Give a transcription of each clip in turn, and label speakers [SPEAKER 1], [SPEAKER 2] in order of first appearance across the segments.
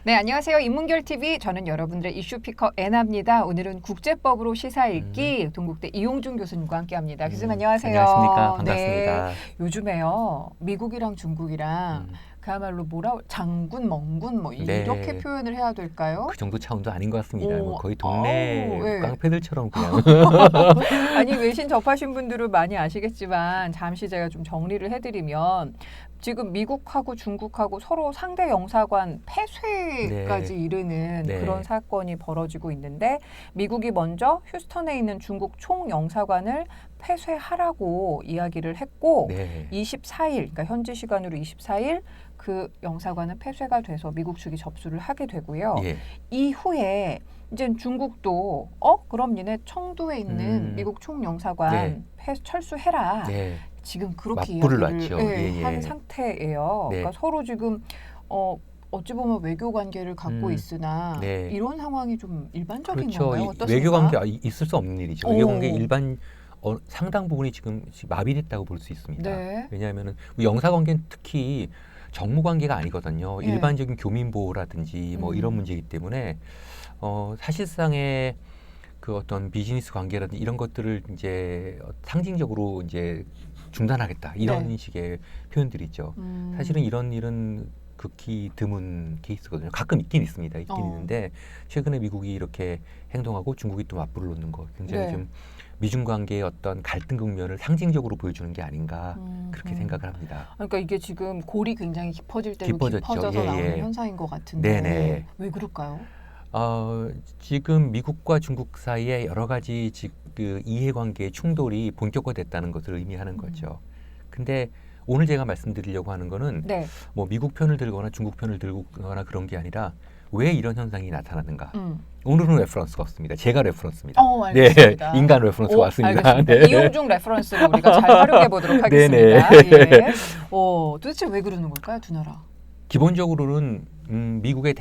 [SPEAKER 1] 네, 안녕하세요. 인문결TV. 저는 여러분들의 이슈 피커 애나입니다. 오늘은 국제법으로 시사 읽기 동국대 이용준 교수님과 함께합니다. 교수님 안녕하세요.
[SPEAKER 2] 안녕하십니까. 반갑습니다.
[SPEAKER 1] 네, 요즘에요. 미국이랑 중국이랑 그야말로 장군, 멍군 뭐 이렇게 표현을 해야 될까요?
[SPEAKER 2] 그 정도 차원도 아닌 것 같습니다. 뭐 거의 동네
[SPEAKER 1] 네.
[SPEAKER 2] 깡패들처럼 그냥.
[SPEAKER 1] 아니 외신 접하신 분들은 많이 아시겠지만 잠시 제가 좀 정리를 해드리면 지금 미국하고 중국하고 서로 상대 영사관 폐쇄까지 이르는 그런 사건이 벌어지고 있는데 미국이 먼저 휴스턴에 있는 중국 총영사관을 폐쇄하라고 이야기를 했고 24일, 그러니까 현지 시간으로 24일 그 영사관은 폐쇄가 돼서 미국 측이 접수를 하게 되고요. 이후에 이제 중국도 그럼 니네 청두에 있는 미국 총영사관 철수해라. 지금 그렇게 이야기를 한 상태예요. 그러니까 서로 지금 어찌 보면 외교 관계를 갖고 있으나 이런 상황이 좀 일반적인 건가요? 어떻습니까?
[SPEAKER 2] 외교 관계 있을 수 없는 일이죠. 외교 관계 상당 부분이 지금 마비됐다고 볼 수 있습니다. 왜냐하면 영사 관계는 특히 정무 관계가 아니거든요. 일반적인 교민 보호라든지 뭐 이런 문제이기 때문에 사실상의 그 어떤 비즈니스 관계라든지 이런 것들을 이제 상징적으로 이제 중단하겠다 이런 식의 표현들이 있죠. 사실은 이런 일은 극히 드문 케이스거든요. 가끔 있긴 있습니다. 있는데 최근에 미국이 이렇게 행동하고 중국이 또 맞불을 놓는 거 굉장히 좀 미중 관계의 어떤 갈등 국면을 상징적으로 보여주는 게 아닌가 그렇게 생각을 합니다.
[SPEAKER 1] 그러니까 이게 지금 골이 굉장히 깊어질 대로 깊어져서 나오는 현상인 것 같은데 왜 그럴까요?
[SPEAKER 2] 지금 미국과 중국 사이에 여러 가지 그 이해관계 충돌이 본격화됐다는 것을 의미하는 거죠. 근데 오늘 제가 말씀드리려고 하는 거는 뭐 미국 편을 들거나 중국 편을 들거나 그런 게 아니라 왜 이런 현상이 나타나는가. 오늘은 레퍼런스가 없습니다. 제가 레퍼런스입니다.
[SPEAKER 1] 알겠습니다.
[SPEAKER 2] 인간 레퍼런스가 왔습니다.
[SPEAKER 1] 이용중 레퍼런스를 우리가 잘 활용해 보도록 하겠습니다. 도대체 왜 그러는 걸까요, 두 나라?
[SPEAKER 2] 기본적으로는 미국의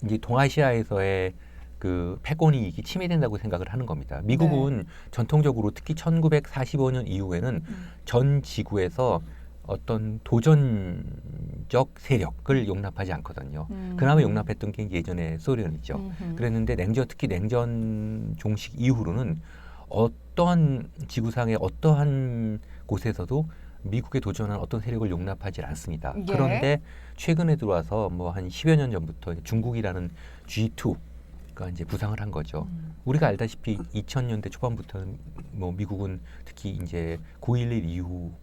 [SPEAKER 2] 이제 동아시아에서의 그 패권이 침해된다고 생각을 하는 겁니다. 미국은 전통적으로 특히 1945년 이후에는 전 지구에서 어떤 도전적 세력을 용납하지 않거든요. 그나마 용납했던 게 예전에 소련이죠. 그랬는데 특히 냉전 종식 이후로는 어떠한 지구상의 어떠한 곳에서도 미국에 도전한 어떤 세력을 용납하지 않습니다. 그런데 최근에 들어와서 뭐 한 10여 년 전부터 중국이라는 G2가 이제 부상을 한 거죠. 우리가 알다시피 2000년대 초반부터는 뭐 미국은 특히 이제 9.11 이후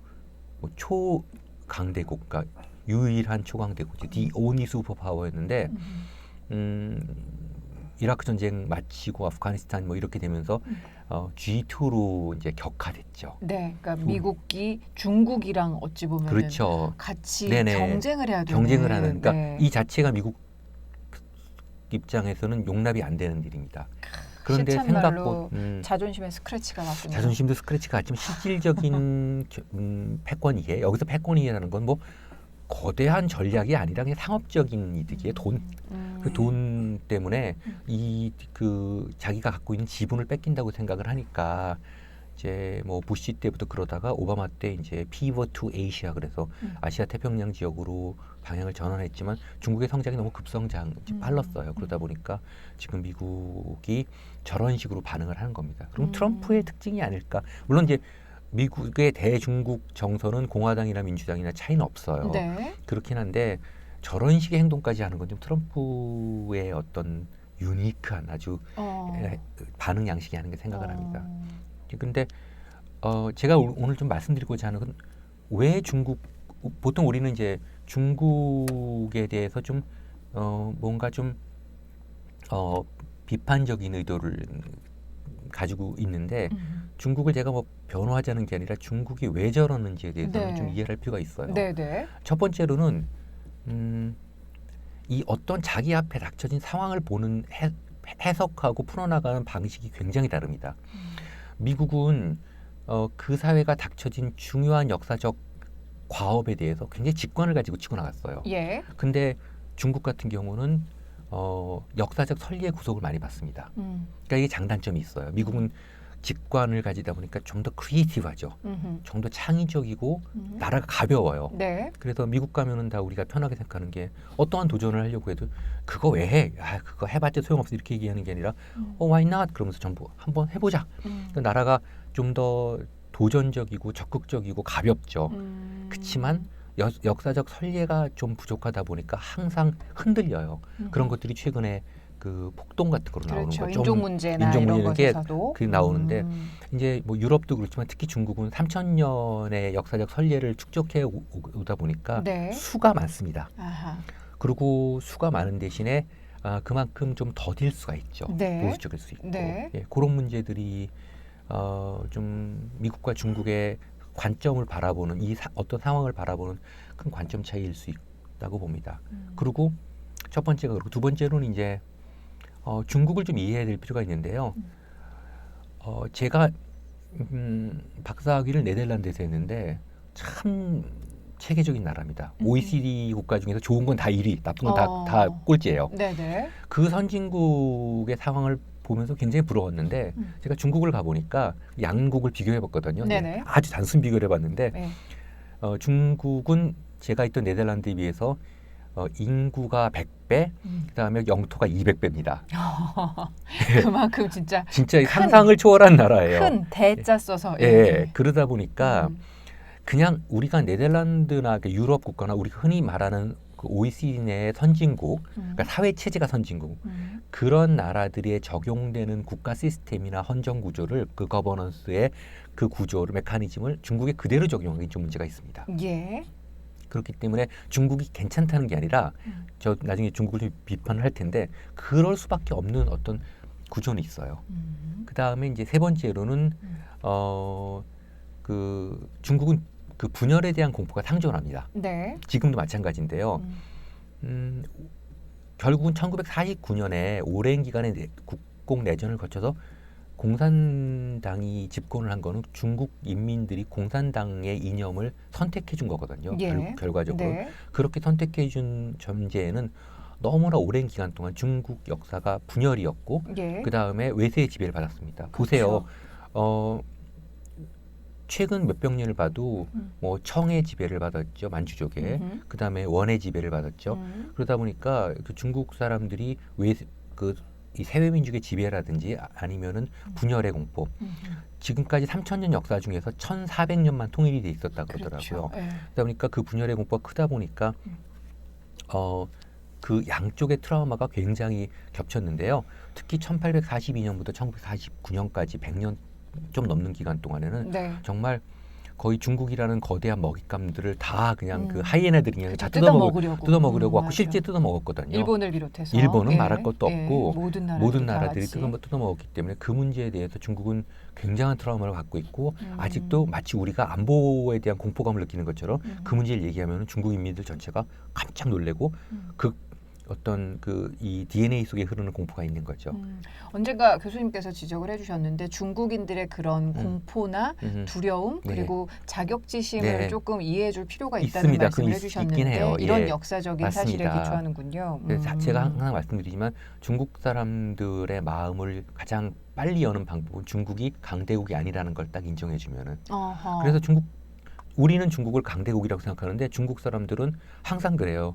[SPEAKER 2] 뭐 초강대국, 그러니까 유일한 초강대국이죠. The only superpower였는데 이라크 전쟁 마치고 아프가니스탄 뭐 이렇게 되면서 G2로 이제 격화됐죠.
[SPEAKER 1] 그러니까 미국이 중국이랑 어찌 보면 같이 경쟁을 해야 되는.
[SPEAKER 2] 경쟁을 하는. 그러니까 이 자체가 미국 입장에서는 용납이 안 되는 일입니다. 그런데 생각보다
[SPEAKER 1] 자존심에 스크래치가 났군요.
[SPEAKER 2] 자존심도 스크래치가 났지만 실질적인 패권 이해. 여기서 패권 이해라는 건 뭐 거대한 전략이 아니라 그냥 상업적인 이득이에요. 그 돈 때문에 자기가 갖고 있는 지분을 뺏긴다고 생각을 하니까 이제 뭐 부시 때부터 그러다가 오바마 때 이제 Pivot to Asia 그래서 아시아 태평양 지역으로 방향을 전환했지만 중국의 성장이 너무 빨랐어요. 그러다 보니까 지금 미국이 저런 식으로 반응을 하는 겁니다. 그럼 트럼프의 특징이 아닐까? 물론 이제 미국의 대중국 정서는 공화당이나 민주당이나 차이는 없어요. 그렇긴 한데 저런 식의 행동까지 하는 건 좀 트럼프의 어떤 유니크한 아주 반응 양식이 하는 게 생각을 합니다. 근데 제가 오늘 좀 말씀드리고자 하는 건 왜 보통 우리는 이제 중국에 대해서 좀 뭔가 좀 비판적인 의도를 가지고 있는데 중국을 제가 뭐 변호하자는 게 아니라 중국이 왜 저러는지에 대해서는 좀 이해할 필요가 있어요. 첫 번째로는 이 어떤 자기 앞에 닥쳐진 상황을 보는 해석하고 풀어나가는 방식이 굉장히 다릅니다. 미국은 그 사회가 닥쳐진 중요한 역사적 과업에 대해서 굉장히 직관을 가지고 치고 나갔어요. 근데 중국 같은 경우는 역사적 설리의 구속을 많이 받습니다. 그러니까 이게 장단점이 있어요. 미국은 직관을 가지다 보니까 좀 더 크리에이티브하죠. 좀 더 창의적이고 나라가 가벼워요.
[SPEAKER 1] 네.
[SPEAKER 2] 그래서 미국 가면은 다 우리가 편하게 생각하는 게 어떠한 도전을 하려고 해도 그거 왜 해? 그거 해봤자 소용없어 이렇게 얘기하는 게 아니라 why not? 그러면서 전부 한번 해보자. 그러니까 나라가 좀 더 도전적이고 적극적이고 가볍죠. 그렇지만 역사적 선례가 좀 부족하다 보니까 항상 흔들려요. 그런 것들이 최근에 그 폭동 같은 거로 나오는
[SPEAKER 1] 그렇죠.
[SPEAKER 2] 거죠.
[SPEAKER 1] 인종 문제나
[SPEAKER 2] 인종
[SPEAKER 1] 이런
[SPEAKER 2] 문제는 게
[SPEAKER 1] 것에서도
[SPEAKER 2] 그게 나오는데 이제 뭐 유럽도 그렇지만 특히 중국은 3,000년의 역사적 선례를 축적해 오다 보니까
[SPEAKER 1] 네.
[SPEAKER 2] 수가 많습니다.
[SPEAKER 1] 아하.
[SPEAKER 2] 그리고 수가 많은 대신에 그만큼 좀 더딜 수가 있죠.
[SPEAKER 1] 네.
[SPEAKER 2] 보수적일 수 있고
[SPEAKER 1] 네.
[SPEAKER 2] 예, 그런 문제들이 좀 미국과 중국의 관점을 바라보는 어떤 상황을 바라보는 큰 관점 차이일 수 있다고 봅니다. 그리고 첫 번째가 그렇고 두 번째로는 이제 중국을 좀 이해해야 될 필요가 있는데요. 제가 박사학위를 네덜란드에서 했는데 참 체계적인 나라입니다. OECD 국가 중에서 좋은 건 다 1위, 나쁜 건 다 꼴찌예요.
[SPEAKER 1] 네네.
[SPEAKER 2] 그 선진국의 상황을 보면서 굉장히 부러웠는데 제가 중국을 가보니까 양국을 비교해봤거든요.
[SPEAKER 1] 네네.
[SPEAKER 2] 아주 단순 비교를 해봤는데
[SPEAKER 1] 네.
[SPEAKER 2] 중국은 제가 있던 네덜란드에 비해서 인구가 100배, 그다음에 영토가 200배입니다.
[SPEAKER 1] 그만큼 진짜
[SPEAKER 2] 진짜 상상을 초월한 나라예요.
[SPEAKER 1] 큰 대자 써서
[SPEAKER 2] 예, 그러다 보니까 그냥 우리가 네덜란드나 유럽 국가나 우리가 흔히 말하는 그 OECD 내 선진국, 그러니까 사회 체제가 선진국 그런 나라들에 적용되는 국가 시스템이나 헌정 구조를 그 거버넌스의 그 구조를 메커니즘을 중국에 그대로 적용하기 좀 문제가 있습니다.
[SPEAKER 1] 예.
[SPEAKER 2] 그렇기 때문에 중국이 괜찮다는 게 아니라 저 나중에 중국을 좀 비판을 할 텐데 그럴 수밖에 없는 어떤 구조는 있어요. 그 다음에 이제 세 번째로는 그 중국은 그 분열에 대한 공포가 상존합니다.
[SPEAKER 1] 네.
[SPEAKER 2] 지금도 마찬가지인데요. 결국은 1949년에 오랜 기간의 국공 내전을 거쳐서 공산당이 집권을 한 거는 중국 인민들이 공산당의 이념을 선택해 준 거거든요.
[SPEAKER 1] 예.
[SPEAKER 2] 결과적으로.
[SPEAKER 1] 네.
[SPEAKER 2] 그렇게 선택해 준 전제에는 너무나 오랜 기간 동안 중국 역사가 분열이었고
[SPEAKER 1] 예.
[SPEAKER 2] 그다음에 외세의 지배를 받았습니다.
[SPEAKER 1] 그렇죠.
[SPEAKER 2] 보세요. 최근 몇백 년을 봐도 뭐 청의 지배를 받았죠. 만주족의. 그다음에 원의 지배를 받았죠. 그러다 보니까 그 중국 사람들이 이 세외민족의 지배라든지 아니면은 분열의 공포. 지금까지 3,000년 역사 중에서 1,400년만 통일이 돼 있었다 그러더라고요.
[SPEAKER 1] 그렇죠. 예.
[SPEAKER 2] 그러다 보니까 그 분열의 공포가 크다 보니까 그 양쪽의 트라우마가 굉장히 겹쳤는데요. 특히 1842년부터 1949년까지 100년 좀 넘는 기간 동안에는
[SPEAKER 1] 네.
[SPEAKER 2] 정말 거의 중국이라는 거대한 먹잇감들을 다 그냥 그 하이에나들이 그냥 다
[SPEAKER 1] 뜯어먹으려고
[SPEAKER 2] 뜯어먹으려고 하고
[SPEAKER 1] 맞아요.
[SPEAKER 2] 실제 뜯어먹었거든요.
[SPEAKER 1] 일본을 비롯해서
[SPEAKER 2] 일본은
[SPEAKER 1] 예.
[SPEAKER 2] 말할 것도 없고
[SPEAKER 1] 모든
[SPEAKER 2] 나라들이 뜯어먹었기 때문에 그 문제에 대해서 중국은 굉장한 트라우마를 갖고 있고 아직도 마치 우리가 안보에 대한 공포감을 느끼는 것처럼 그 문제를 얘기하면 중국 인민들 전체가 깜짝 놀래고 그 어떤 그 이 DNA 속에 흐르는 공포가 있는 거죠.
[SPEAKER 1] 언젠가 교수님께서 지적을 해주셨는데 중국인들의 그런 공포나 두려움
[SPEAKER 2] 네.
[SPEAKER 1] 그리고 자격지심을
[SPEAKER 2] 네.
[SPEAKER 1] 조금 이해해줄 필요가 있다는
[SPEAKER 2] 있습니다.
[SPEAKER 1] 말씀을
[SPEAKER 2] 있긴
[SPEAKER 1] 해주셨는데
[SPEAKER 2] 해요.
[SPEAKER 1] 이런
[SPEAKER 2] 예.
[SPEAKER 1] 역사적인
[SPEAKER 2] 맞습니다.
[SPEAKER 1] 사실에 기초하는군요.
[SPEAKER 2] 제가 항상 말씀드리지만 중국 사람들의 마음을 가장 빨리 여는 방법은 중국이 강대국이 아니라는 걸 딱 인정해주면은. 그래서 우리는 중국을 강대국이라고 생각하는데 중국 사람들은 항상 그래요.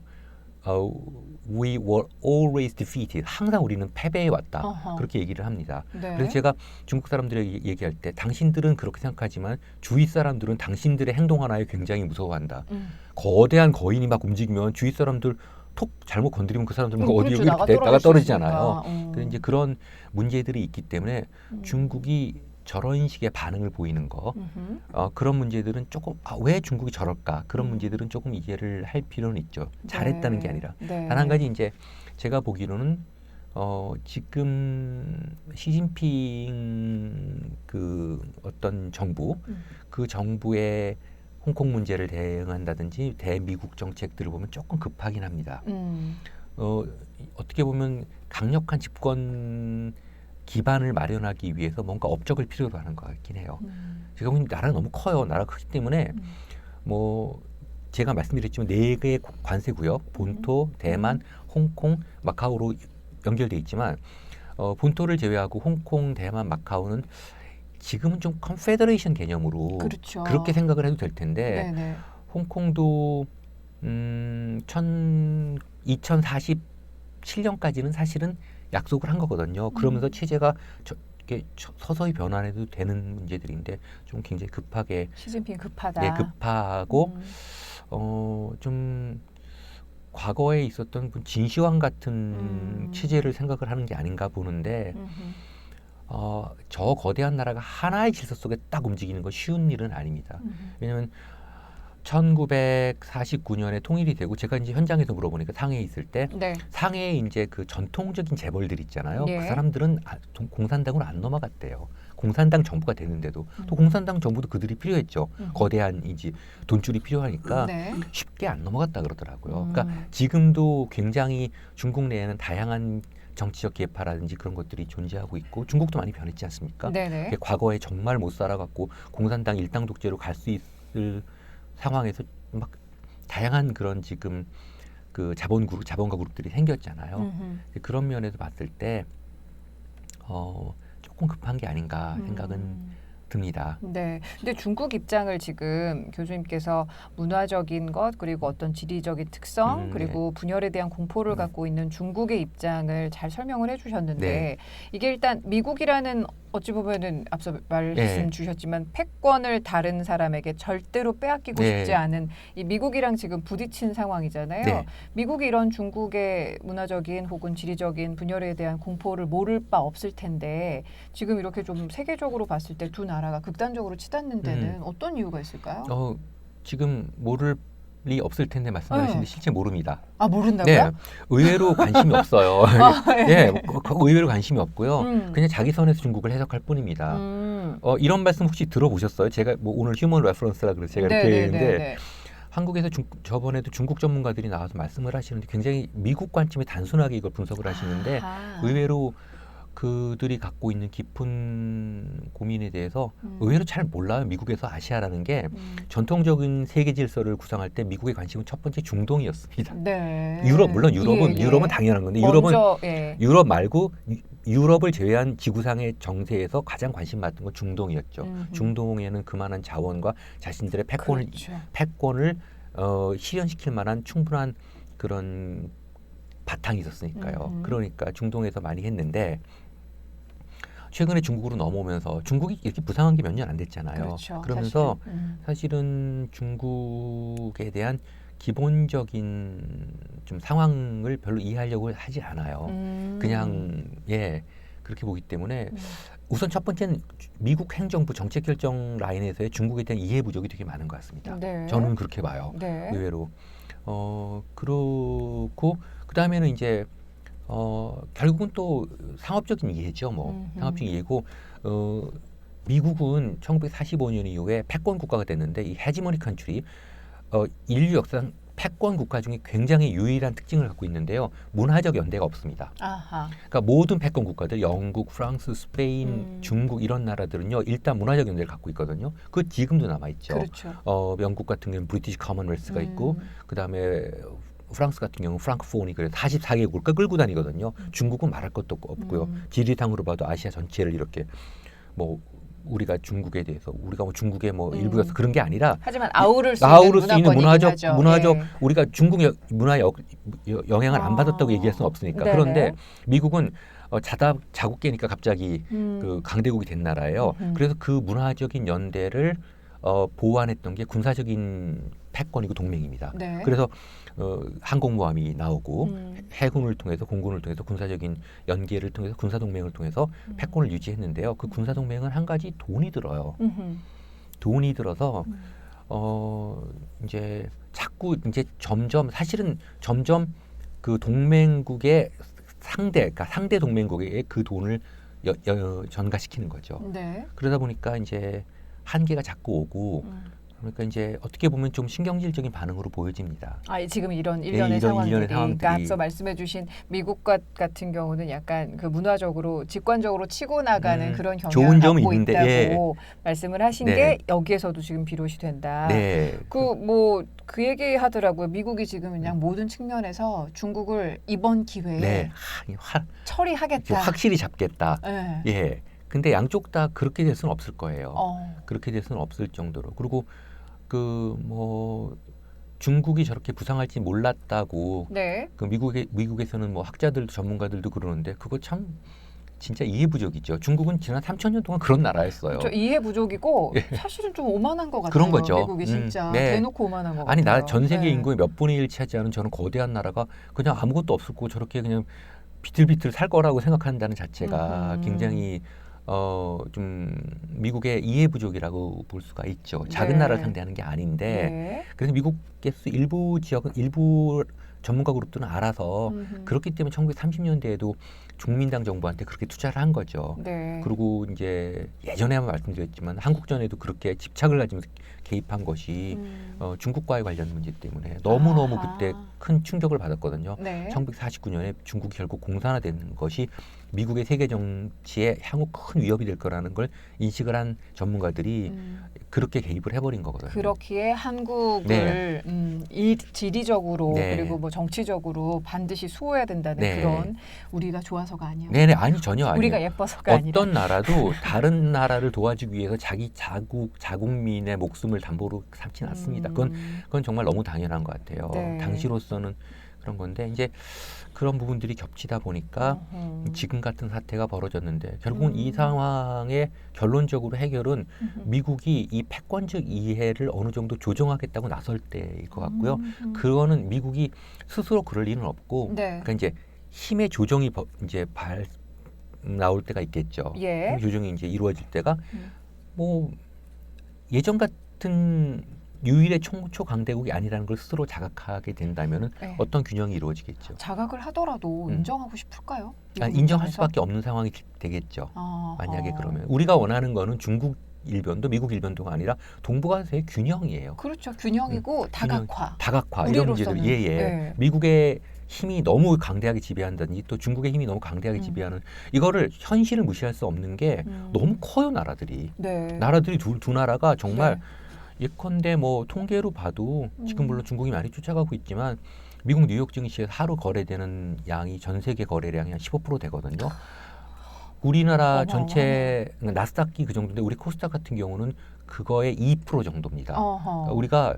[SPEAKER 2] We were always defeated. 항상 우리는 패배해 왔다. 그렇게 얘기를 합니다.
[SPEAKER 1] 네.
[SPEAKER 2] 그래서 제가 중국 사람들에게 얘기할 때 당신들은 그렇게 생각하지만 주위 사람들은 당신들의 행동 하나에 굉장히 무서워한다. 거대한 거인이 막 움직이면 주위 사람들 톡 잘못 건드리면 그 사람들 막 어디 여기 나가 떨어지잖아요. 그래서 이제 그런 문제들이 있기 때문에 중국이 저런 식의 반응을 보이는 거 그런 문제들은 조금 왜 중국이 저럴까 그런 문제들은 조금 이해를 할 필요는 있죠. 잘했다는 게 아니라
[SPEAKER 1] 네.
[SPEAKER 2] 단 한 가지 이제 제가 보기로는 지금 시진핑 그 어떤 정부 그 정부의 홍콩 문제를 대응한다든지 대미국 정책들을 보면 조금 급하긴 합니다. 어떻게 보면 강력한 집권 기반을 마련하기 위해서 뭔가 업적을 필요로 하는 것 같긴 해요. 제가 보기엔 나라가 너무 커요. 나라가 크기 때문에 뭐 제가 말씀드렸지만 4개의 관세구역, 본토, 대만, 홍콩, 마카오로 연결돼 있지만 본토를 제외하고 홍콩, 대만, 마카오는 지금은 좀 컨페더레이션 개념으로
[SPEAKER 1] 그렇죠.
[SPEAKER 2] 그렇게 생각을 해도 될 텐데
[SPEAKER 1] 네네.
[SPEAKER 2] 홍콩도 2047년까지는 사실은 약속을 한 거거든요. 그러면서 체제가 이렇게 서서히 변환해도 되는 문제들인데 좀 굉장히 급하게
[SPEAKER 1] 시진핑 급하다.
[SPEAKER 2] 네, 급하고 좀 과거에 있었던 진시황 같은 체제를 생각을 하는 게 아닌가 보는데 저 거대한 나라가 하나의 질서 속에 딱 움직이는 건 쉬운 일은 아닙니다. 왜냐하면 1949년에 통일이 되고 제가 이제 현장에서 물어보니까 상해에 있을 때
[SPEAKER 1] 네.
[SPEAKER 2] 상해에 이제 그 전통적인 재벌들 있잖아요.
[SPEAKER 1] 네.
[SPEAKER 2] 그 사람들은 공산당으로 안 넘어갔대요. 공산당 정부가 되는데도 또 공산당 정부도 그들이 필요했죠. 거대한 이제 돈줄이 필요하니까
[SPEAKER 1] 네.
[SPEAKER 2] 쉽게 안 넘어갔다 그러더라고요. 그러니까 지금도 굉장히 중국 내에는 다양한 정치적 계파라든지 그런 것들이 존재하고 있고 중국도 많이 변했지 않습니까?
[SPEAKER 1] 네네.
[SPEAKER 2] 과거에 정말 못 살아갖고 공산당 일당 독재로 갈 수 있을 상황에서 막 다양한 그런 지금 그 자본가 그룹들이 생겼잖아요. 그런 면에서 봤을 때 조금 급한 게 아닌가 생각은 듭니다.
[SPEAKER 1] 네. 근데 중국 입장을 지금 교수님께서 문화적인 것 그리고 어떤 지리적인 특성 그리고 분열에 대한 공포를 갖고 있는 중국의 입장을 잘 설명을 해주셨는데
[SPEAKER 2] 네.
[SPEAKER 1] 이게 일단 미국이라는 어찌 보면은 앞서 말씀 주셨지만 패권을 다른 사람에게 절대로 빼앗기고 싶지 않은 이 미국이랑 지금 부딪힌 상황이잖아요.
[SPEAKER 2] 네.
[SPEAKER 1] 미국이 이런 중국의 문화적인 혹은 지리적인 분열에 대한 공포를 모를 바 없을 텐데 지금 이렇게 좀 세계적으로 봤을 때 두 나라가 극단적으로 치닫는 데는 어떤 이유가 있을까요?
[SPEAKER 2] 지금 모를 리 없을 텐데 말씀하시는데 실제 모릅니다.
[SPEAKER 1] 아, 모른다고요?
[SPEAKER 2] 네, 의외로 관심이 없어요. 네, 의외로 관심이 없고요. 그냥 자기 선에서 중국을 해석할 뿐입니다. 이런 말씀 혹시 들어보셨어요? 제가 뭐 오늘 휴먼 레퍼런스라 그래서 제가 이렇게 했는데 한국에서 저번에도 중국 전문가들이 나와서 말씀을 하시는데 굉장히 미국 관점에 단순하게 이걸 분석을 하시는데 의외로 그들이 갖고 있는 깊은 고민에 대해서 의외로 잘 몰라요. 미국에서 아시아라는 게 전통적인 세계 질서를 구상할 때 미국의 관심은 첫 번째 중동이었습니다.
[SPEAKER 1] 네.
[SPEAKER 2] 물론 유럽은 당연한 건데 유럽 말고 유럽을 제외한 지구상의 정세에서 가장 관심 받던 건 중동이었죠. 중동에는 그만한 자원과 자신들의 패권을 실현시킬 만한 충분한 그런 바탕이 있었으니까요. 그러니까 중동에서 많이 했는데 최근에 중국으로 넘어오면서 중국이 이렇게 부상한 게 몇 년 안 됐잖아요.
[SPEAKER 1] 그렇죠,
[SPEAKER 2] 그러면서 사실은 중국에 대한 기본적인 좀 상황을 별로 이해하려고 하지 않아요. 그냥 그렇게 보기 때문에 우선 첫 번째는 미국 행정부 정책 결정 라인에서의 중국에 대한 이해 부족이 되게 많은 것 같습니다.
[SPEAKER 1] 네.
[SPEAKER 2] 저는 그렇게 봐요.
[SPEAKER 1] 네.
[SPEAKER 2] 의외로 그렇고 그 다음에는 이제 결국은 또 상업적인 이해죠. 상업적인 이해고 미국은 1945년 이후에 패권 국가가 됐는데 이 헤지모니 컨트리 인류 역사상 패권 국가 중에 굉장히 유일한 특징을 갖고 있는데요. 문화적 연대가 없습니다.
[SPEAKER 1] 아하.
[SPEAKER 2] 그러니까 모든 패권 국가들, 영국, 프랑스, 스페인, 중국 이런 나라들은요. 일단 문화적 연대를 갖고 있거든요. 그 지금도 남아 있죠.
[SPEAKER 1] 그렇죠.
[SPEAKER 2] 영국 같은 경우는 브리티시 커먼웰스가 있고 그다음에 프랑스 같은 경우는 프랑크폰이 그래서 44개국을 끌고 다니거든요. 중국은 말할 것도 없고요. 지리상으로 봐도 아시아 전체를 이렇게 뭐 우리가 중국에 대해서 우리가 뭐 중국의 뭐 일부여서 그런 게 아니라
[SPEAKER 1] 하지만 아우를 수
[SPEAKER 2] 있는 문화적
[SPEAKER 1] 예.
[SPEAKER 2] 우리가 중국 문화에 영향을 안 받았다고 얘기할 수는 없으니까.
[SPEAKER 1] 네네.
[SPEAKER 2] 그런데 미국은 자국 깨니까 갑자기 그 강대국이 된 나라예요. 그래서 그 문화적인 연대를 보완했던 게 군사적인 패권이고 동맹입니다.
[SPEAKER 1] 네.
[SPEAKER 2] 그래서 항공모함이 나오고 해군을 통해서 공군을 통해서 군사적인 연계를 통해서 군사동맹을 통해서 패권을 유지했는데요. 그 군사동맹은 한 가지 돈이 들어요. 돈이 들어서 이제 자꾸 이제 점점 그 동맹국의 그러니까 상대 동맹국에 그 돈을 전가시키는 거죠.
[SPEAKER 1] 네.
[SPEAKER 2] 그러다 보니까 이제 한계가 자꾸 오고 그러니까 이제 어떻게 보면 좀 신경질적인 반응으로 보여집니다.
[SPEAKER 1] 지금 이런 일련의
[SPEAKER 2] 이런
[SPEAKER 1] 상황들이,
[SPEAKER 2] 일련의 상황들이.
[SPEAKER 1] 그러니까 앞서 말씀해주신 미국 같은 경우는 약간 그 문화적으로 직관적으로 치고 나가는 그런 경향을
[SPEAKER 2] 좋은 점은
[SPEAKER 1] 갖고
[SPEAKER 2] 있는데,
[SPEAKER 1] 있다고 말씀을 하신
[SPEAKER 2] 네.
[SPEAKER 1] 게 여기에서도 지금 비롯이 된다.
[SPEAKER 2] 네.
[SPEAKER 1] 그 얘기 하더라고요. 미국이 지금 그냥 모든 측면에서 중국을 이번 기회에
[SPEAKER 2] 네.
[SPEAKER 1] 처리하겠다.
[SPEAKER 2] 확실히 잡겠다.
[SPEAKER 1] 네.
[SPEAKER 2] 예. 근데 양쪽 다 그렇게 될 수는 없을 거예요.
[SPEAKER 1] 어.
[SPEAKER 2] 그렇게 될 수는 없을 정도로. 그리고 그 뭐 중국이 저렇게 부상할지 몰랐다고
[SPEAKER 1] 네.
[SPEAKER 2] 그 미국에서는 뭐 학자들도 전문가들도 그러는데 그거 참 진짜 이해 부족이죠. 중국은 지난 3,000년 동안 그런 나라였어요.
[SPEAKER 1] 저 이해 부족이고
[SPEAKER 2] 예.
[SPEAKER 1] 사실은 좀 오만한 것 같아요.
[SPEAKER 2] 그런 거죠.
[SPEAKER 1] 미국이 진짜
[SPEAKER 2] 네.
[SPEAKER 1] 대놓고 오만한 것
[SPEAKER 2] 아니
[SPEAKER 1] 같아요.
[SPEAKER 2] 나 전 세계
[SPEAKER 1] 네.
[SPEAKER 2] 인구의 몇 분의 1 차지하는 저런 거대한 나라가 그냥 아무것도 없을 거고 저렇게 그냥 비틀비틀 살 거라고 생각한다는 자체가 굉장히 좀 미국의 이해 부족이라고 볼 수가 있죠. 작은
[SPEAKER 1] 네.
[SPEAKER 2] 나라를 상대하는 게 아닌데
[SPEAKER 1] 네.
[SPEAKER 2] 그래서 미국에서 일부 지역은 일부 전문가 그룹들은 알아서 그렇기 때문에 1930년대에도 국민당 정부한테 그렇게 투자를 한 거죠.
[SPEAKER 1] 네.
[SPEAKER 2] 그리고 이제 예전에 한번 말씀드렸지만 한국전에도 그렇게 집착을 가지면서 개입한 것이 중국과의 관련 문제 때문에 너무너무
[SPEAKER 1] 아하.
[SPEAKER 2] 그때 큰 충격을 받았거든요.
[SPEAKER 1] 네.
[SPEAKER 2] 1949년에 중국이 결국 공산화된 것이 미국의 세계 정치에 향후 큰 위협이 될 거라는 걸 인식을 한 전문가들이 그렇게 개입을 해버린 거거든요.
[SPEAKER 1] 그렇기에 한국을 지리적으로
[SPEAKER 2] 네.
[SPEAKER 1] 그리고 뭐 정치적으로 반드시 수호해야 된다는
[SPEAKER 2] 네.
[SPEAKER 1] 그런 우리가 좋아서가 아니에요.
[SPEAKER 2] 네네 아니 전혀 아니에요.
[SPEAKER 1] 우리가 예뻐서가 아니라.
[SPEAKER 2] 어떤 나라도 다른 나라를 도와주기 위해서 자기 자국민의 목숨을 담보로 삼진 않습니다. 그건 정말 너무 당연한 것 같아요.
[SPEAKER 1] 네.
[SPEAKER 2] 당시로서는 그런 건데 이제 그런 부분들이 겹치다 보니까 지금 같은 사태가 벌어졌는데 결국은 이 상황의 결론적으로 해결은 미국이 이 패권적 이해를 어느 정도 조정하겠다고 나설 때일 것 같고요. 그거는 미국이 스스로 그럴 리는 없고,
[SPEAKER 1] 네.
[SPEAKER 2] 그러니까 이제 힘의 조정이 이제 나올 때가 있겠죠.
[SPEAKER 1] 예.
[SPEAKER 2] 힘의 조정이 이제 이루어질 때가 뭐 예전 같은 유일의 초강대국이 아니라는 걸 스스로 자각하게 된다면은
[SPEAKER 1] 네.
[SPEAKER 2] 어떤 균형이 이루어지겠죠.
[SPEAKER 1] 자각을 하더라도 인정하고 싶을까요?
[SPEAKER 2] 인정할 수밖에 없는 상황이 되겠죠. 만약에 그러면 우리가 원하는 거는 중국 일변도 미국 일변도가 아니라 동북아시아의 균형이에요.
[SPEAKER 1] 그렇죠. 균형이고 다각화.
[SPEAKER 2] 다각화 이런 문제들. 예예.
[SPEAKER 1] 네.
[SPEAKER 2] 미국의 힘이 너무 강대하게 지배한다든지 또 중국의 힘이 너무 강대하게 지배하는 이거를 현실을 무시할 수 없는 게 너무 커요 나라들이.
[SPEAKER 1] 네.
[SPEAKER 2] 나라들이 두 나라가 정말
[SPEAKER 1] 네.
[SPEAKER 2] 예컨대 뭐 통계로 봐도 지금 물론 중국이 많이 쫓아가고 있지만 미국 뉴욕 증시에 하루 거래되는 양이 전 세계 거래량이 한 15% 되거든요. 우리나라 전체 나스닥이 그 정도인데 우리 코스닥 같은 경우는 그거의 2% 정도입니다. 그러니까 우리가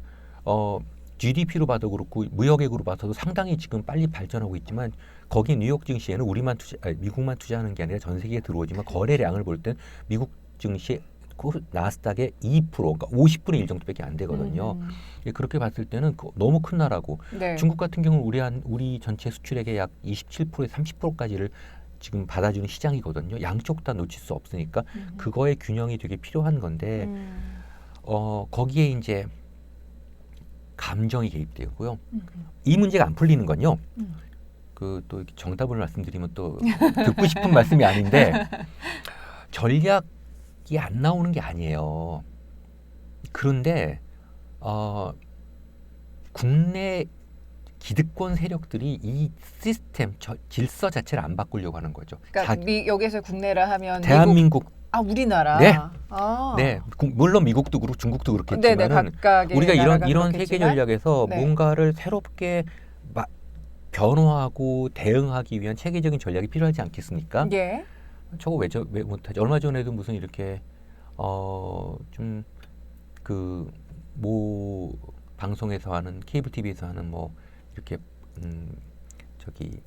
[SPEAKER 2] GDP로 봐도 그렇고 무역액으로 봐서도 상당히 지금 빨리 발전하고 있지만 거기 뉴욕 증시에는 미국만 투자하는 게 아니라 전 세계에 들어오지만 거래량을 볼 땐 미국 증시 나스닥의 2% 그러니까 50분의 1 정도밖에 안 되거든요. 그렇게 봤을 때는 너무 큰 나라고
[SPEAKER 1] 네.
[SPEAKER 2] 중국 같은 경우는 우리 전체 수출액의 약 27%에서 30%까지를 지금 받아주는 시장이거든요. 양쪽 다 놓칠 수 없으니까 그거의 균형이 되게 필요한 건데 거기에 이제 감정이 개입되고요. 이 문제가 안 풀리는 건요. 그 또 정답을 말씀드리면 또 듣고 싶은 말씀이 아닌데 전략이 안 나오는 게 아니에요. 그런데 국내 기득권 세력들이 이 시스템 질서 자체를 안 바꾸려고 하는 거죠.
[SPEAKER 1] 그러니까 여기서 국내라 하면
[SPEAKER 2] 대한민국
[SPEAKER 1] 우리나라.
[SPEAKER 2] 네. 네. 물론 미국도 그렇고 중국도 그렇겠지만은 우리가 이런 세계 전략에서 뭔가를 새롭게 변화하고 대응하기 위한 체계적인 전략이 필요하지 않겠습니까?
[SPEAKER 1] 예.
[SPEAKER 2] 저거 왜 못하지? 얼마 전에도 무슨 이렇게 좀 그 모 방송에서 하는 케이블 TV에서 하는 뭐 이렇게 저기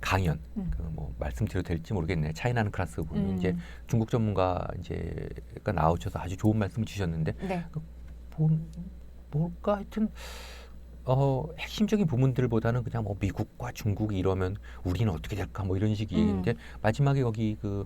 [SPEAKER 2] 강연 그 뭐 말씀드려도 될지 모르겠네요. 차이나는 클래스 보면 이제 중국 전문가 이제가 나오셔서 아주 좋은 말씀을 주셨는데
[SPEAKER 1] 네.
[SPEAKER 2] 뭘까 하여튼 핵심적인 부분들보다는 그냥 뭐 미국과 중국이 이러면 우리는 어떻게 될까 뭐 이런 식인데 마지막에 거기 그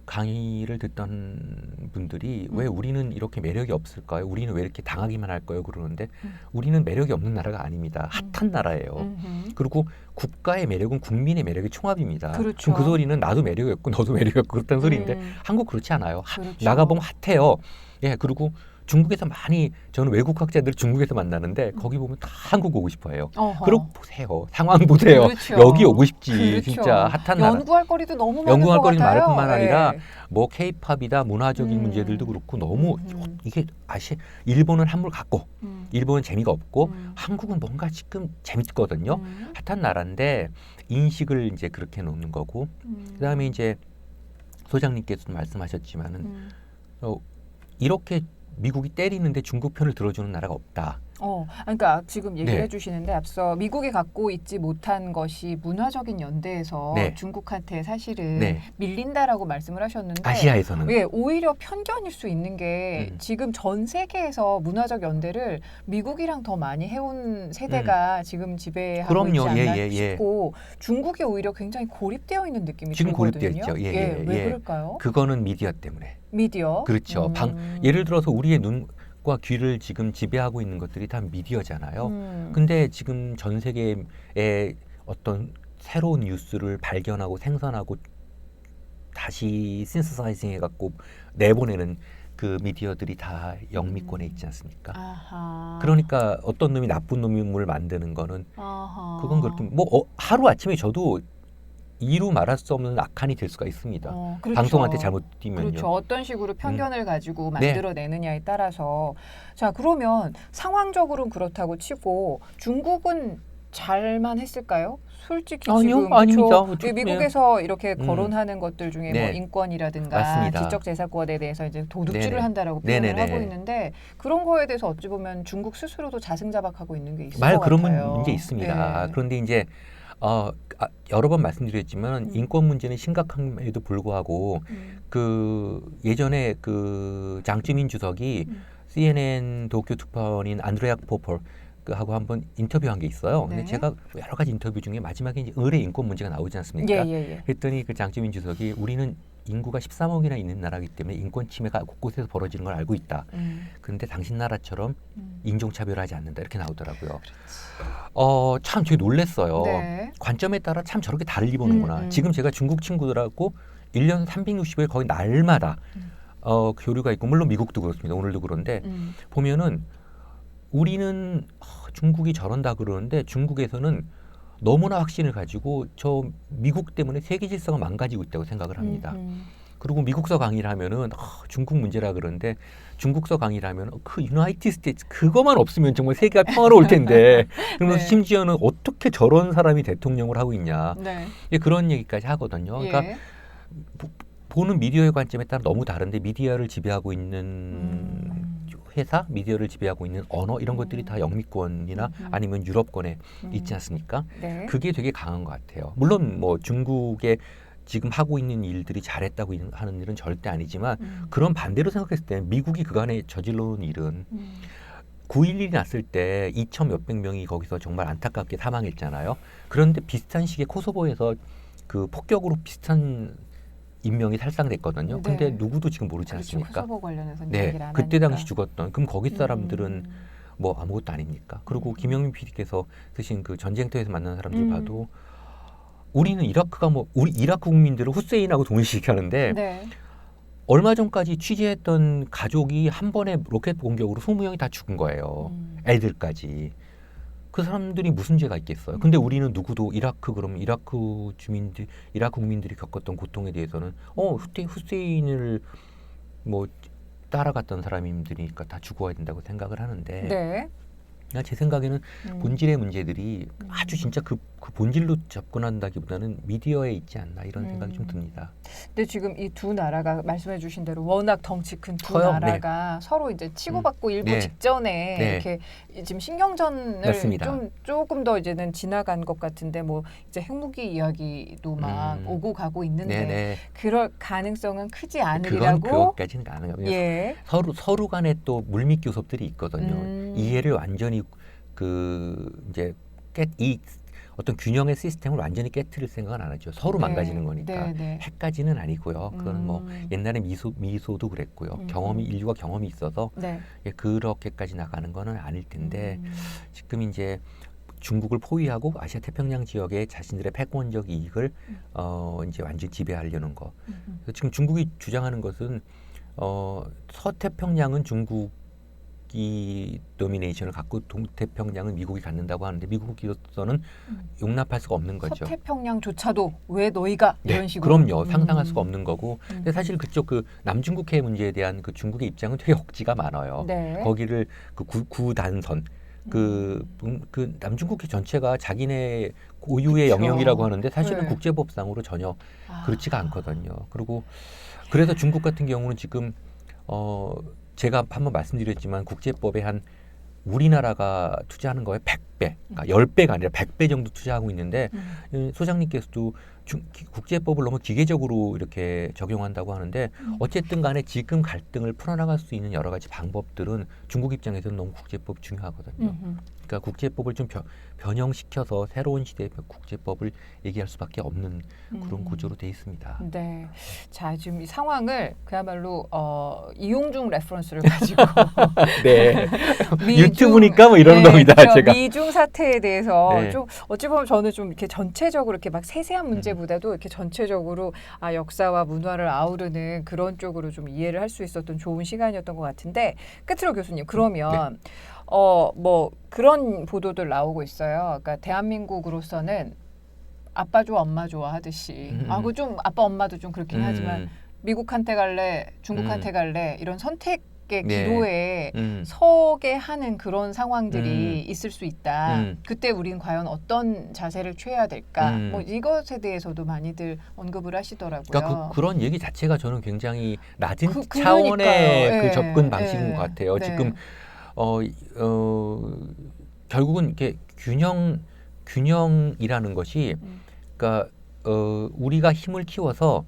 [SPEAKER 2] 강의를 듣던 분들이 왜 우리는 이렇게 매력이 없을까요? 우리는 왜 이렇게 당하기만 할까요? 그러는데 우리는 매력이 없는 나라가 아닙니다. 핫한 나라예요. 그리고 국가의 매력은 국민의 매력의 총합입니다.
[SPEAKER 1] 그렇죠.
[SPEAKER 2] 그럼 그 소리는 나도 매력이 없고 너도 매력이 없고 그렇다는 소리인데 한국 그렇지 않아요.
[SPEAKER 1] 그렇죠.
[SPEAKER 2] 나가보면 핫해요. 예, 그리고 중국에서 많이 저는 외국 학자들 중국에서 만나는데 거기 보면 다 한국 오고 싶어해요. 그리고 보세요. 상황 보세요.
[SPEAKER 1] 그렇죠.
[SPEAKER 2] 여기 오고 싶지.
[SPEAKER 1] 그렇죠.
[SPEAKER 2] 진짜 핫한 나라.
[SPEAKER 1] 연구할 거리도 너무 많을
[SPEAKER 2] 연구할
[SPEAKER 1] 것
[SPEAKER 2] 거리도
[SPEAKER 1] 같아요.
[SPEAKER 2] 많을 뿐만 아니라
[SPEAKER 1] 예.
[SPEAKER 2] 뭐 케이팝이다 문화적인 문제들도 그렇고 너무 이게 일본은 한물 같고 일본은 재미가 없고 한국은 뭔가 지금 재밌거든요. 핫한 나라인데 인식을 이제 그렇게 놓는 거고 그다음에 이제 소장님께서도 말씀하셨지만은 이렇게 미국이 때리는데 중국 편을 들어주는 나라가 없다.
[SPEAKER 1] 그러니까 지금 얘기를
[SPEAKER 2] 네.
[SPEAKER 1] 해주시는데 앞서 미국이 갖고 있지 못한 것이 문화적인 연대에서
[SPEAKER 2] 네.
[SPEAKER 1] 중국한테 사실은
[SPEAKER 2] 네.
[SPEAKER 1] 밀린다라고 말씀을 하셨는데
[SPEAKER 2] 아시아에서는
[SPEAKER 1] 예, 오히려 편견일 수 있는 게 지금 전 세계에서 문화적 연대를 미국이랑 더 많이 해온 세대가 지금 지배하고
[SPEAKER 2] 그럼요.
[SPEAKER 1] 있지 않나
[SPEAKER 2] 예.
[SPEAKER 1] 싶고 중국이 오히려 굉장히 고립되어 있는 느낌이
[SPEAKER 2] 지금
[SPEAKER 1] 들거든요.
[SPEAKER 2] 고립되어 있죠.
[SPEAKER 1] 왜 그럴까요?
[SPEAKER 2] 그거는 미디어 때문에.
[SPEAKER 1] 미디어.
[SPEAKER 2] 그렇죠. 예를 들어서 우리의 눈과 귀를 지금 지배하고 있는 것들이 다 미디어잖아요. 근데 지금 전 세계의 어떤 새로운 뉴스를 발견하고 생산하고 다시 신서사이징 해갖고 내보내는 그 미디어들이 다 영미권에 있지 않습니까? 그러니까 어떤 놈이 나쁜 놈을 만드는 거는 그건 그렇게 하루 아침에 저도 이루 말할 수 없는 악한이 될 수가 있습니다.
[SPEAKER 1] 그렇죠.
[SPEAKER 2] 방송한테 잘못 뛰면요.
[SPEAKER 1] 그렇죠. 어떤 식으로 편견을 가지고 만들어내느냐에 따라서 자 그러면 상황적으로는 그렇다고 치고 중국은 잘만 했을까요? 솔직히
[SPEAKER 2] 아니요,
[SPEAKER 1] 지금
[SPEAKER 2] 아닙니다.
[SPEAKER 1] 미국에서 이렇게 거론하는 것들 중에 뭐
[SPEAKER 2] 네.
[SPEAKER 1] 인권이라든가
[SPEAKER 2] 맞습니다.
[SPEAKER 1] 지적재산권에 대해서 이제 도둑질을
[SPEAKER 2] 네네.
[SPEAKER 1] 한다라고 표현을
[SPEAKER 2] 네네네.
[SPEAKER 1] 하고 있는데 그런 거에 대해서 어찌 보면 중국 스스로도 자승자박하고 있는 게 있을 것
[SPEAKER 2] 그런
[SPEAKER 1] 같아요.
[SPEAKER 2] 문제 있습니다.
[SPEAKER 1] 네.
[SPEAKER 2] 그런데 이제 여러 번 말씀드렸지만 인권 문제는 심각함에도 불구하고 그 예전에 그 장쯔민 주석이 CNN 도쿄 특파원인 안드레아 포폴 하고 한번 인터뷰한 게 있어요. 근데 제가 여러 가지 인터뷰 중에 마지막에 이제 의뢰 인권 문제가 나오지 않습니까? 그랬더니 그 장쯔민 주석이 우리는 인구가 13억이나 있는 나라이기 때문에 인권 침해가 곳곳에서 벌어지는 걸 알고 있다. 그런데 당신 나라처럼 인종차별하지 않는다. 이렇게 나오더라고요. 참 되게 놀랐어요.
[SPEAKER 1] 네.
[SPEAKER 2] 관점에 따라 참 저렇게 다르게 보는구나. 지금 제가 중국 친구들하고 1년 360일 거의 날마다 교류가 있고 물론 미국도 그렇습니다. 오늘도 그런데 보면은 우리는 중국이 저런다 그러는데 중국에서는 너무나 확신을 가지고 저 미국 때문에 세계 질서가 망가지고 있다고 생각을 합니다. 그리고 미국서 강의를 하면은 중국 문제라 그러는데 중국서 강의를 하면 그 유나이티드 스테이츠 그것만 없으면 정말 세계가 평화로울 텐데 그러면서 심지어는 어떻게 저런 사람이 대통령을 하고 있냐 그런 얘기까지 하거든요. 그러니까 보는 미디어의 관점에 따라 너무 다른데 미디어를 지배하고 있는 회사, 미디어를 지배하고 있는 언어 이런 것들이 다 영미권이나 아니면 유럽권에 있지 않습니까? 그게 되게 강한 것 같아요. 물론 뭐 중국의 지금 하고 있는 일들이 잘했다고 하는 일은 절대 아니지만 그런 반대로 생각했을 때 미국이 그간에 저질러 놓은 일은 9.11이 났을 때 2천 몇백 명이 거기서 정말 안타깝게 사망했잖아요. 그런데 비슷한 시기에 코소보에서 그 폭격으로 비슷한 인명이 살상됐거든요. 근데 누구도 지금 모르지 않습니까?
[SPEAKER 1] 코소보 관련해서는 얘기를 안
[SPEAKER 2] 그때
[SPEAKER 1] 하니까.
[SPEAKER 2] 당시 죽었던 그럼 거기 사람들은 뭐 아무것도 아닙니까? 그리고 김영민 PD께서 쓰신 그 전쟁터에서 만난 사람들 봐도 우리는 우리 이라크 국민들을 후세인하고 동일시하는데 얼마 전까지 취재했던 가족이 한 번에 로켓 공격으로 20명이 다 죽은 거예요. 애들까지. 그 사람들이 무슨 죄가 있겠어요. 근데 우리는 누구도 그럼 이라크 국민들이 겪었던 고통에 대해서는 후세인을 뭐 따라갔던 사람들이니까 다 죽어야 된다고 생각을 하는데 제 생각에는 본질의 문제들이 아주 진짜 그 본질로 접근한다기보다는 미디어에 있지 않나 이런 생각이 좀 듭니다.
[SPEAKER 1] 근데 지금 이 두 나라가 말씀해 주신 대로 워낙 덩치 큰 두
[SPEAKER 2] 커요.
[SPEAKER 1] 나라가 서로 이제 치고받고 일부 직전에 이렇게 지금 신경전을
[SPEAKER 2] 맞습니다.
[SPEAKER 1] 조금 더 이제는 지나간 것 같은데 뭐 이제 핵무기 이야기도 막 오고 가고 있는데 그럴 가능성은 크지 않으리라고.
[SPEAKER 2] 그것까지는 가능합니다. 서로 간에 또 물밑 교섭들이 있거든요. 이해를 완전히 이제 어떤 균형의 시스템을 완전히 깨트릴 생각은 안 하죠. 서로 망가지는 거니까. 핵까지는 아니고요. 그건 뭐 옛날에 미소도 그랬고요. 인류가 경험이 있어서 그렇게까지 나가는 거는 아닐 텐데 지금 이제 중국을 포위하고 아시아 태평양 지역의 자신들의 패권적 이익을 이제 완전히 지배하려는 거. 지금 중국이 주장하는 것은 서태평양은 중국 중국이 도미네이션을 갖고 동태평양은 미국이 갖는다고 하는데 미국으로서는 용납할 수가 없는 거죠.
[SPEAKER 1] 서태평양조차도 왜 너희가 이런 식으로?
[SPEAKER 2] 그럼요. 상상할 수가 없는 거고. 근데 사실 그쪽 그 남중국해 문제에 대한 그 중국의 입장은 되게 억지가 많아요.
[SPEAKER 1] 네.
[SPEAKER 2] 거기를 그 구단선 그 남중국해 전체가 자기네 고유의
[SPEAKER 1] 그쵸.
[SPEAKER 2] 영역이라고 하는데 사실은
[SPEAKER 1] 네.
[SPEAKER 2] 국제법상으로 전혀 그렇지가 않거든요. 그리고 그래서 중국 같은 경우는 지금 제가 한번 말씀드렸지만 국제법에 한 우리나라가 투자하는 거에 100배, 그러니까 10배가 아니라 100배 정도 투자하고 있는데 소장님께서도 국제법을 너무 기계적으로 이렇게 적용한다고 하는데 어쨌든 간에 지금 갈등을 풀어나갈 수 있는 여러 가지 방법들은 중국 입장에서는 너무 국제법 중요하거든요. 그러니까 국제법을 좀 변형시켜서 새로운 시대의 국제법을 얘기할 수밖에 없는 그런 구조로 돼 있습니다.
[SPEAKER 1] 네. 자, 지금 이 상황을 그야말로 이용중 레퍼런스를 가지고
[SPEAKER 2] 네. 유튜브니까 뭐 이러는 겁니다.
[SPEAKER 1] 그렇죠.
[SPEAKER 2] 제가.
[SPEAKER 1] 미중 사태에 대해서
[SPEAKER 2] 네.
[SPEAKER 1] 좀 어찌 보면 저는 좀 이렇게 전체적으로 이렇게 막 세세한 문제보다도 이렇게 전체적으로 역사와 문화를 아우르는 그런 쪽으로 좀 이해를 할 수 있었던 좋은 시간이었던 것 같은데 끝으로 교수님 그러면 뭐 그런 보도들 나오고 있어요. 그러니까 대한민국으로서는 아빠 좋아 엄마 좋아 하듯이 그 좀 아빠 엄마도 좀 그렇긴 하지만 미국한테 갈래 중국한테 갈래 이런 선택의 기로에 서게 하는 그런 상황들이 있을 수 있다. 그때 우린 과연 어떤 자세를 취해야 될까? 뭐 이것에 대해서도 많이들 언급을 하시더라고요.
[SPEAKER 2] 그러니까 그런 얘기 자체가 저는 굉장히 낮은
[SPEAKER 1] 그러니까요.
[SPEAKER 2] 차원의 그
[SPEAKER 1] 예.
[SPEAKER 2] 접근 방식인
[SPEAKER 1] 예.
[SPEAKER 2] 것 같아요.
[SPEAKER 1] 네.
[SPEAKER 2] 지금 결국은 이렇게 균형이라는 것이 그러니까 우리가 힘을 키워서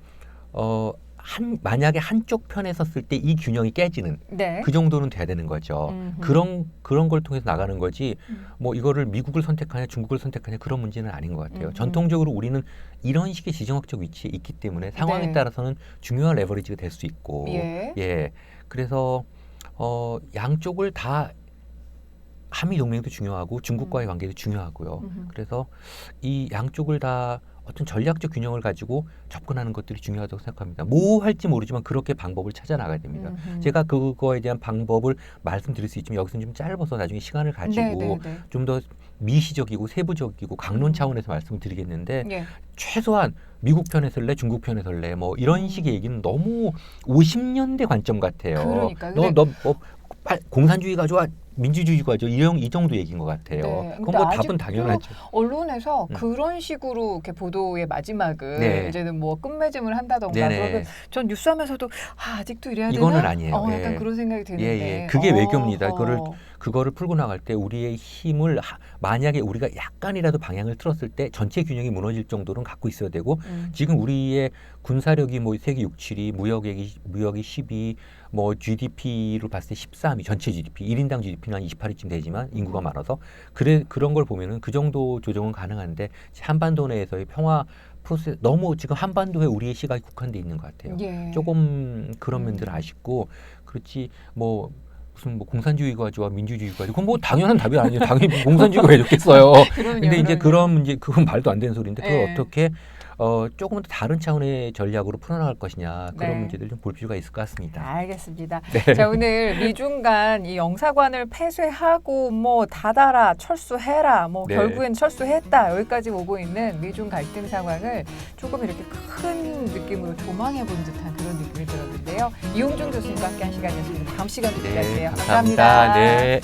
[SPEAKER 2] 만약에 한쪽 편에 섰을 때 이 균형이 깨지는
[SPEAKER 1] 네.
[SPEAKER 2] 그 정도는 돼야 되는 거죠. 그런 걸 통해서 나가는 거지. 뭐 이거를 미국을 선택하냐 중국을 선택하냐 그런 문제는 아닌 것 같아요. 전통적으로 우리는 이런 식의 지정학적 위치에 있기 때문에 상황에
[SPEAKER 1] 네.
[SPEAKER 2] 따라서는 중요한 레버리지가 될 수 있고,
[SPEAKER 1] 예.
[SPEAKER 2] 그래서 양쪽을 다 한미 동맹도 중요하고 중국과의 관계도 중요하고요. 그래서 이 양쪽을 다 어떤 전략적 균형을 가지고 접근하는 것들이 중요하다고 생각합니다. 뭐 할지 모르지만 그렇게 방법을 찾아 나가야 됩니다. 제가 그거에 대한 방법을 말씀드릴 수 있지만 여기서는 좀 짧아서 나중에 시간을 가지고 좀 더 미시적이고 세부적이고 강론 차원에서 말씀을 드리겠는데 최소한 미국 편에 설래 중국 편에 설래 뭐 이런 식의 얘기는 너무 50년대 관점 같아요. 너 뭐 공산주의가 좋아 민주주의가 좋아 이 정도 얘기인 것 같아요.
[SPEAKER 1] 네.
[SPEAKER 2] 그건 뭐 답은 당연하죠.
[SPEAKER 1] 언론에서 그런 식으로 이렇게 보도의 마지막을 이제는 뭐 끝맺음을 한다던가 그러면 전 뉴스하면서도 아직도 이래야 되나?
[SPEAKER 2] 이거는 아니에요.
[SPEAKER 1] 약간 그런 생각이 드는데.
[SPEAKER 2] 그게 외교입니다. 그거를 풀고 나갈 때 우리의 힘을 만약에 우리가 약간이라도 방향을 틀었을 때 전체 균형이 무너질 정도는 갖고 있어야 되고 지금 우리의 군사력이 뭐 세계 6, 7위, 무역이 12, 뭐 GDP로 봤을 때 13위, 전체 GDP, 1인당 GDP는 한 28위쯤 되지만 인구가 많아서 그런 걸 보면은 그 정도 조정은 가능한데 한반도 내에서의 평화 프로세스 너무 지금 한반도에 우리의 시각이 국한돼 있는 것 같아요. 조금 그런 면들 아쉽고 그렇지 무슨 공산주의가 좋아 민주주의가 좋아 그건 뭐 당연한 답이 아니에요. 당연히 공산주의가 왜 좋겠어요. 근데 이제 그런 문제 그건 말도 안 되는 소리인데 그걸 어떻게 조금 더 다른 차원의 전략으로 풀어나갈 것이냐 그런 문제들 좀 볼 필요가 있을 것 같습니다.
[SPEAKER 1] 알겠습니다. 자 오늘 미중 간 이 영사관을 폐쇄하고 뭐 닫아라 철수해라 뭐 결국엔 철수했다 여기까지 오고 있는 미중 갈등 상황을 조금 이렇게 큰 느낌으로 조망해 본 듯한 그런 느낌이 들었는데요. 이용중 교수님과 함께한 시간이었습니다. 다음 시간에 뵙겠습니다. 감사합니다.
[SPEAKER 2] 네.